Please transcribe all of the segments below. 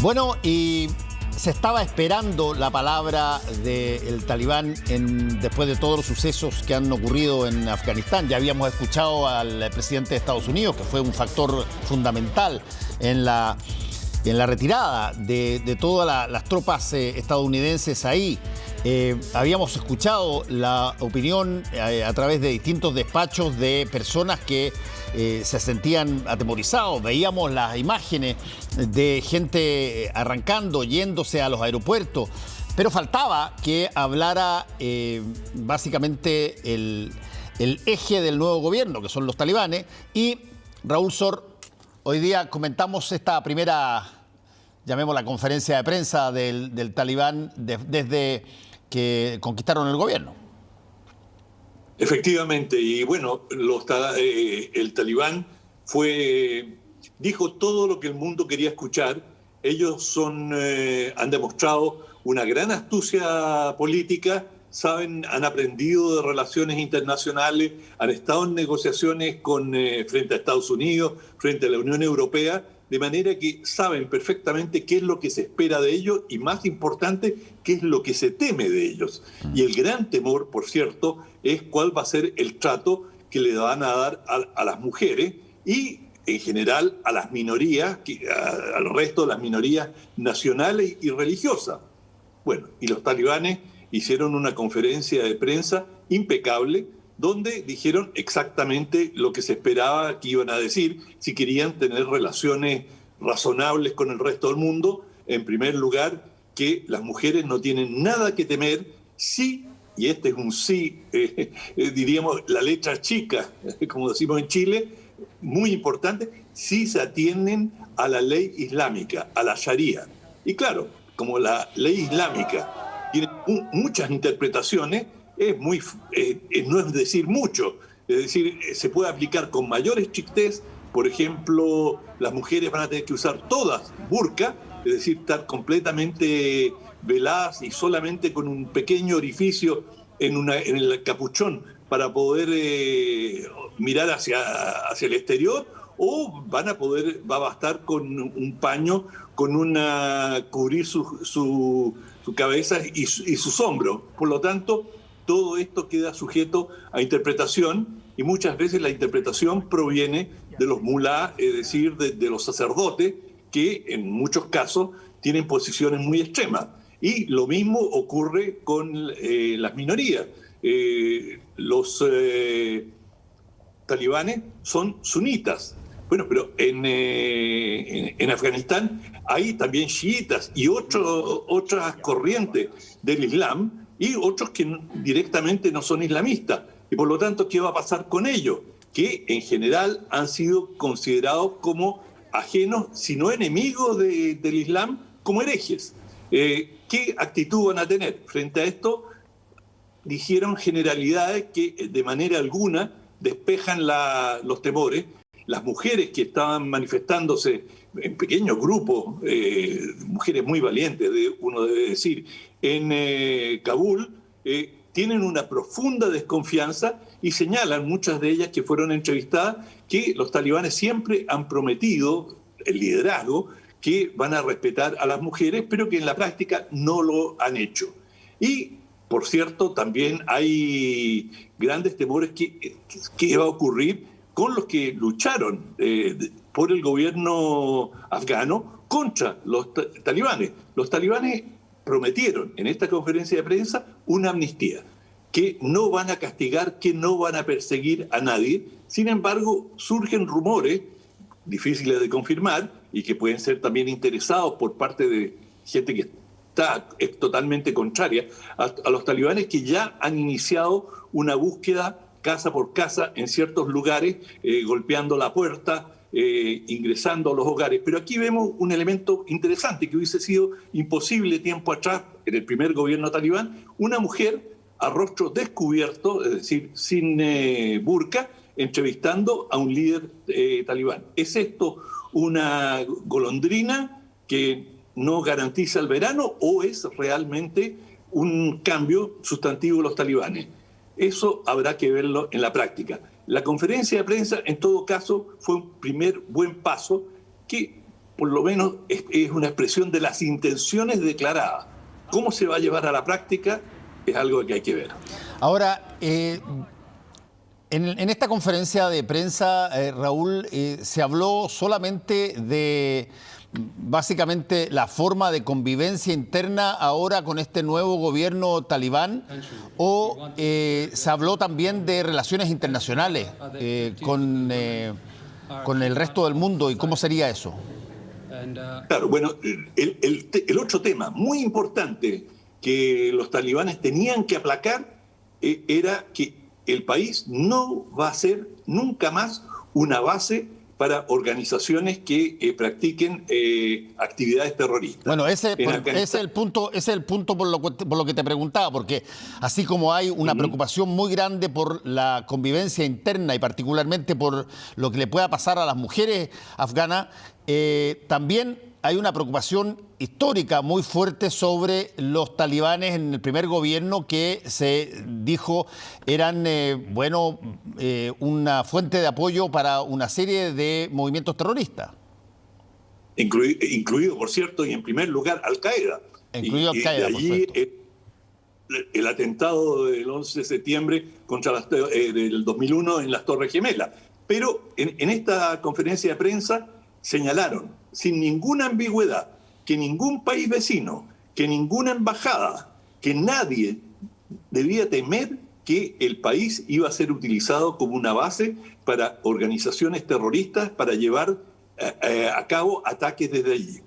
Bueno, y se estaba esperando la palabra del talibán después de todos los sucesos que han ocurrido en Afganistán. Ya habíamos escuchado al presidente de Estados Unidos, que fue un factor fundamental en la retirada de todas las tropas estadounidenses ahí. Habíamos escuchado la opinión a través de distintos despachos de personas que se sentían atemorizados. Veíamos las imágenes de gente arrancando, yéndose a los aeropuertos, pero faltaba que hablara básicamente el eje del nuevo gobierno, que son los talibanes. Y Raúl Sor, hoy día comentamos esta primera, llamémosla, conferencia de prensa del talibán desde que conquistaron el gobierno. Efectivamente, y bueno, el talibán dijo todo lo que el mundo quería escuchar. Ellos han demostrado una gran astucia política, han aprendido de relaciones internacionales, han estado en negociaciones frente a Estados Unidos, frente a la Unión Europea, de manera que saben perfectamente qué es lo que se espera de ellos y, más importante, qué es lo que se teme de ellos. Y el gran temor, por cierto, es cuál va a ser el trato que le van a dar a las mujeres y, en general, a las minorías, al resto de las minorías nacionales y religiosas. Bueno, y los talibanes hicieron una conferencia de prensa impecable, donde dijeron exactamente lo que se esperaba que iban a decir si querían tener relaciones razonables con el resto del mundo. En primer lugar, que las mujeres no tienen nada que temer si, y este es un sí, diríamos la letra chica, como decimos en Chile, muy importante, si se atienden a la ley islámica, a la Sharia. Y claro, como la ley islámica tiene muchas interpretaciones, no es decir mucho, es decir, se puede aplicar con mayor estrictez. Por ejemplo, las mujeres van a tener que usar todas burka, es decir, estar completamente veladas y solamente con un pequeño orificio en el capuchón para poder mirar hacia el exterior, o va a bastar con un paño, cubrir su cabeza y sus hombros. Por lo tanto, todo esto queda sujeto a interpretación, y muchas veces la interpretación proviene de los mulá, es decir, de los sacerdotes, que en muchos casos tienen posiciones muy extremas. Y lo mismo ocurre con las minorías. Los talibanes son sunitas. Bueno, pero en Afganistán hay también chiitas y otras corrientes del Islam, y otros que directamente no son islamistas. Y por lo tanto, ¿qué va a pasar con ellos? Que en general han sido considerados como ajenos, si no enemigos del Islam, como herejes. ¿Qué actitud van a tener? Frente a esto, dijeron generalidades que de manera alguna despejan los temores. Las mujeres que estaban manifestándose en pequeños grupos, mujeres muy valientes, uno debe decir, en Kabul, tienen una profunda desconfianza y señalan, muchas de ellas que fueron entrevistadas, que los talibanes siempre han prometido el liderazgo, que van a respetar a las mujeres, pero que en la práctica no lo han hecho. Y, por cierto, también hay grandes temores que va a ocurrir con los que lucharon por el gobierno afgano contra los talibanes. Los talibanes prometieron en esta conferencia de prensa una amnistía, que no van a castigar, que no van a perseguir a nadie. Sin embargo, surgen rumores difíciles de confirmar y que pueden ser también interesados por parte de gente que es totalmente contraria a los talibanes, que ya han iniciado una búsqueda casa por casa en ciertos lugares, golpeando la puerta, ingresando a los hogares. Pero aquí vemos un elemento interesante que hubiese sido imposible tiempo atrás, en el primer gobierno talibán: una mujer a rostro descubierto, es decir, sin burka, entrevistando a un líder talibán. ¿Es esto una golondrina que no garantiza el verano, o es realmente un cambio sustantivo de los talibanes? Eso habrá que verlo en la práctica. La conferencia de prensa, en todo caso, fue un primer buen paso que por lo menos es una expresión de las intenciones declaradas. ¿Cómo se va a llevar a la práctica? Es algo que hay que ver. Ahora, en esta conferencia de prensa, Raúl, se habló solamente de básicamente la forma de convivencia interna ahora con este nuevo gobierno talibán, o se habló también de relaciones internacionales con el resto del mundo, y cómo sería eso. Claro, bueno, el otro tema muy importante que los talibanes tenían que aplacar era que el país no va a ser nunca más una base para organizaciones que practiquen actividades terroristas. Bueno, ese es el punto por lo que te preguntaba, porque así como hay una preocupación muy grande por la convivencia interna y particularmente por lo que le pueda pasar a las mujeres afganas, también hay una preocupación histórica muy fuerte sobre los talibanes en el primer gobierno, que se dijo eran una fuente de apoyo para una serie de movimientos terroristas. Incluido, por cierto, y en primer lugar, Al-Qaeda. Incluido Al-Qaeda, por allí el atentado del 11 de septiembre del 2001 en las Torres Gemelas. Pero en esta conferencia de prensa señalaron sin ninguna ambigüedad que ningún país vecino, que ninguna embajada, que nadie debía temer que el país iba a ser utilizado como una base para organizaciones terroristas para llevar a cabo ataques desde allí.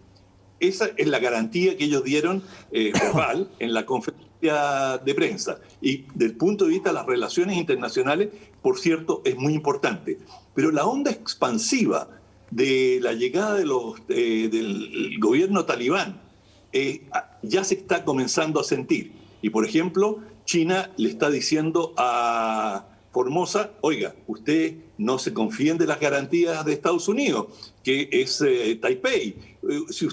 Esa es la garantía que ellos dieron verbal en la conferencia de prensa. Y desde el punto de vista de las relaciones internacionales, por cierto, es muy importante. Pero la onda expansiva de la llegada del gobierno talibán ya se está comenzando a sentir. Y, por ejemplo, China le está diciendo a Formosa: oiga, usted no se confíen de las garantías de Estados Unidos, que es Taipei. Si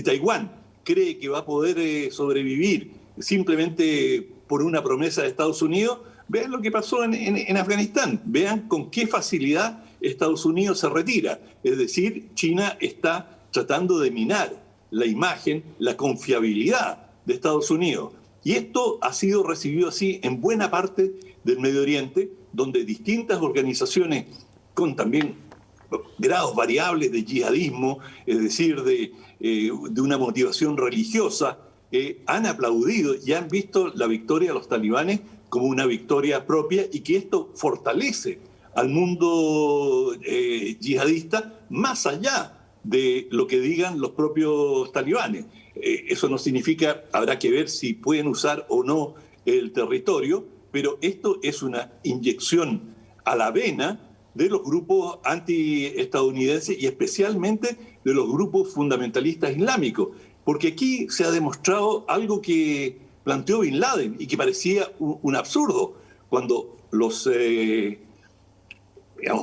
Taiwán cree que va a poder sobrevivir simplemente por una promesa de Estados Unidos, vean lo que pasó en Afganistán, vean con qué facilidad Estados Unidos se retira. Es decir, China está tratando de minar la imagen, la confiabilidad de Estados Unidos. Y esto ha sido recibido así en buena parte del Medio Oriente, donde distintas organizaciones con también grados variables de yihadismo, es decir, de una motivación religiosa, han aplaudido y han visto la victoria de los talibanes como una victoria propia, y que esto fortalece al mundo yihadista más allá de lo que digan los propios talibanes. Eso no significa, habrá que ver si pueden usar o no el territorio, pero esto es una inyección a la vena de los grupos antiestadounidenses y especialmente de los grupos fundamentalistas islámicos, porque aquí se ha demostrado algo que planteó Bin Laden y que parecía un absurdo, cuando los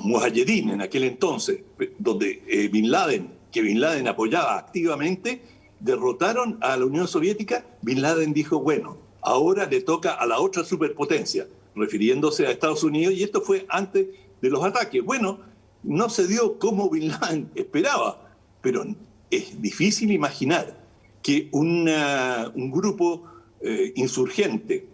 mujahedín en aquel entonces, donde Bin Laden apoyaba activamente, derrotaron a la Unión Soviética. Bin Laden dijo: bueno, ahora le toca a la otra superpotencia, refiriéndose a Estados Unidos, y esto fue antes de los ataques. Bueno, no se dio como Bin Laden esperaba, pero es difícil imaginar que un grupo insurgente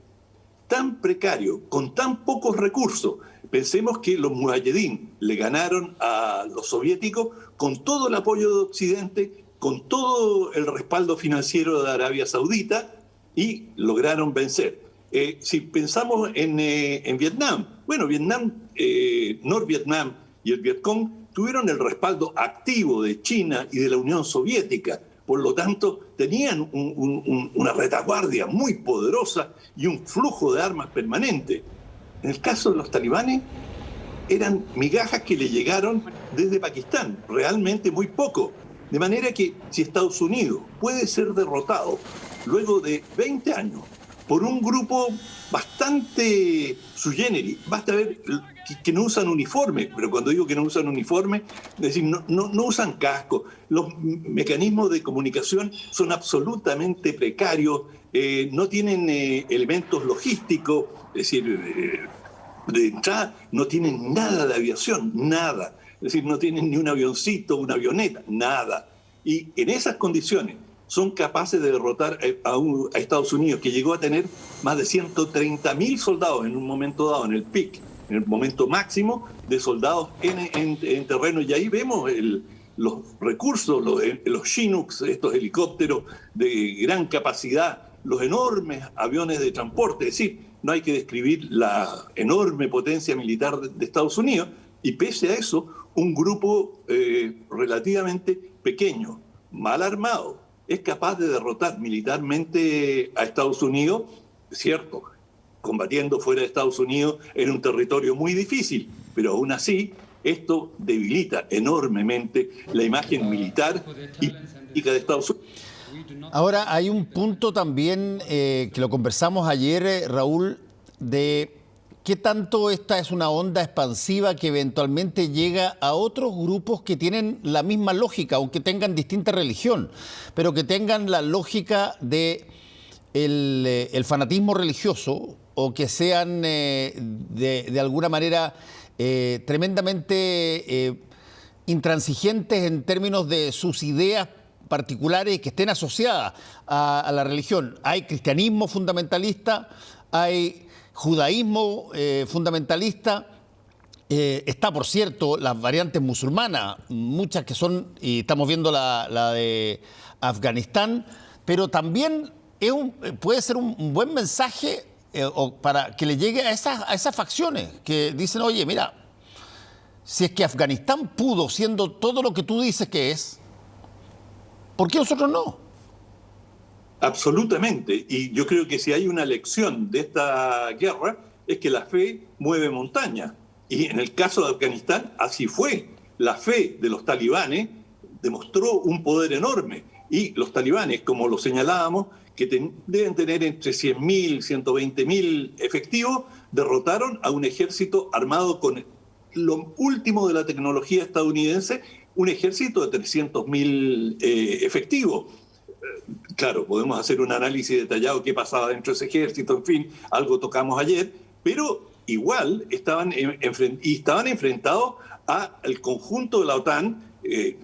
tan precario, con tan pocos recursos. Pensemos que los mujahedín le ganaron a los soviéticos con todo el apoyo de Occidente, con todo el respaldo financiero de Arabia Saudita, y lograron vencer. Si pensamos en Vietnam, bueno, Norvietnam y el Vietcong tuvieron el respaldo activo de China y de la Unión Soviética. Por lo tanto, tenían una retaguardia muy poderosa y un flujo de armas permanente. En el caso de los talibanes, eran migajas que le llegaron desde Pakistán, realmente muy poco. De manera que si Estados Unidos puede ser derrotado luego de 20 años por un grupo bastante sui generis, basta ver que no usan uniforme, pero cuando digo que no usan uniforme, es decir, no usan casco, los mecanismos de comunicación son absolutamente precarios, no tienen elementos logísticos, es decir, de entrada no tienen nada de aviación, nada. Es decir, no tienen ni un avioncito, una avioneta, nada. Y en esas condiciones son capaces de derrotar a Estados Unidos, que llegó a tener más de 130.000 soldados en un momento dado, en el pic, en el momento máximo de soldados en terreno. Y ahí vemos los recursos, los Chinooks, estos helicópteros de gran capacidad, los enormes aviones de transporte. Es decir, no hay que describir la enorme potencia militar de Estados Unidos, y pese a eso, un grupo relativamente pequeño, mal armado, es capaz de derrotar militarmente a Estados Unidos, cierto, combatiendo fuera de Estados Unidos en un territorio muy difícil, pero aún así esto debilita enormemente la imagen militar y política de Estados Unidos. Ahora, hay un punto también que lo conversamos ayer, Raúl, de qué tanto esta es una onda expansiva que eventualmente llega a otros grupos que tienen la misma lógica, aunque tengan distinta religión, pero que tengan la lógica de el fanatismo religioso, o que sean de alguna manera tremendamente intransigentes en términos de sus ideas particulares que estén asociadas a la religión. Hay cristianismo fundamentalista, hay judaísmo fundamentalista, está, por cierto, las variantes musulmanas, muchas que son, y estamos viendo la de Afganistán, pero también puede ser un buen mensaje para que le llegue a esas facciones que dicen, oye, mira, si es que Afganistán pudo, siendo todo lo que tú dices que es, ¿por qué nosotros no? Absolutamente. Y yo creo que si hay una lección de esta guerra es que la fe mueve montaña. Y en el caso de Afganistán así fue. La fe de los talibanes demostró un poder enorme. Y los talibanes, como lo señalábamos, que deben tener entre 100.000 y 120.000 efectivos, derrotaron a un ejército armado con lo último de la tecnología estadounidense, un ejército de 300.000 efectivos. Claro, podemos hacer un análisis detallado de qué pasaba dentro de ese ejército, en fin, algo tocamos ayer, pero igual estaban enfrentados al conjunto de la OTAN.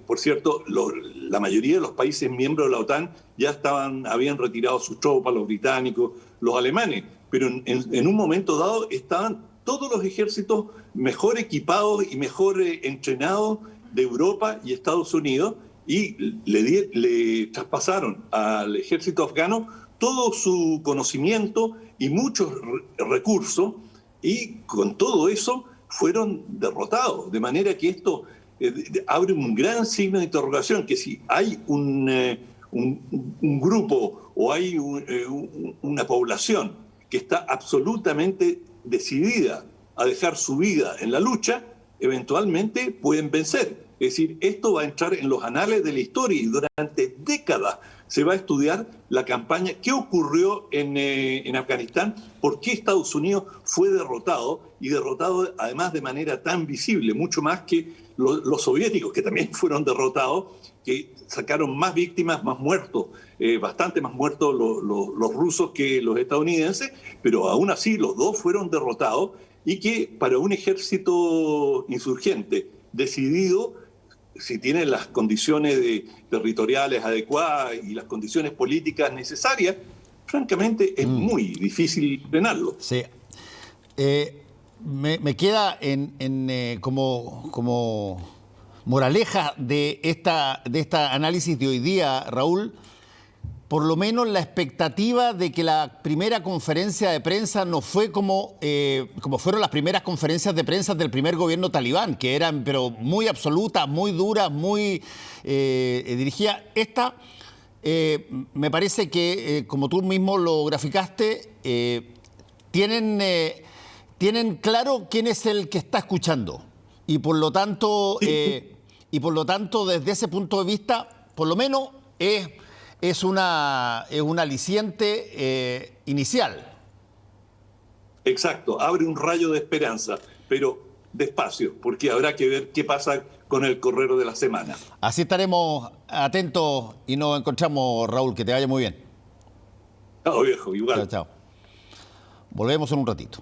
Por cierto, la mayoría de los países miembros de la OTAN ya habían retirado sus tropas, los británicos, los alemanes, pero en un momento dado estaban todos los ejércitos mejor equipados y mejor entrenados de Europa y Estados Unidos, y le traspasaron al ejército afgano todo su conocimiento y muchos recursos, y con todo eso fueron derrotados. De manera que esto abre un gran signo de interrogación, que si hay un grupo o hay una población que está absolutamente decidida a dejar su vida en la lucha, eventualmente pueden vencer. Es decir, esto va a entrar en los anales de la historia, y durante décadas se va a estudiar la campaña, qué ocurrió en Afganistán, por qué Estados Unidos fue derrotado, y derrotado además de manera tan visible, mucho más que los soviéticos, que también fueron derrotados, que sacaron más víctimas, más muertos, bastante más muertos los rusos que los estadounidenses, pero aún así los dos fueron derrotados, y que para un ejército insurgente decidido, si tiene las condiciones territoriales adecuadas y las condiciones políticas necesarias, francamente es muy difícil frenarlo. Sí. Me queda como moraleja de esta análisis de hoy día, Raúl, por lo menos la expectativa de que la primera conferencia de prensa no fue como fueron las primeras conferencias de prensa del primer gobierno talibán, que eran pero muy absolutas, muy duras, muy dirigidas. Esta, me parece que, como tú mismo lo graficaste, tienen claro quién es el que está escuchando. Y por lo tanto, desde ese punto de vista, por lo menos es un aliciente inicial. Exacto, abre un rayo de esperanza, pero despacio, porque habrá que ver qué pasa con el correr de la semana. Así estaremos atentos y nos encontramos, Raúl, que te vaya muy bien. Chao, viejo, igual. Chao, chao. Volvemos en un ratito.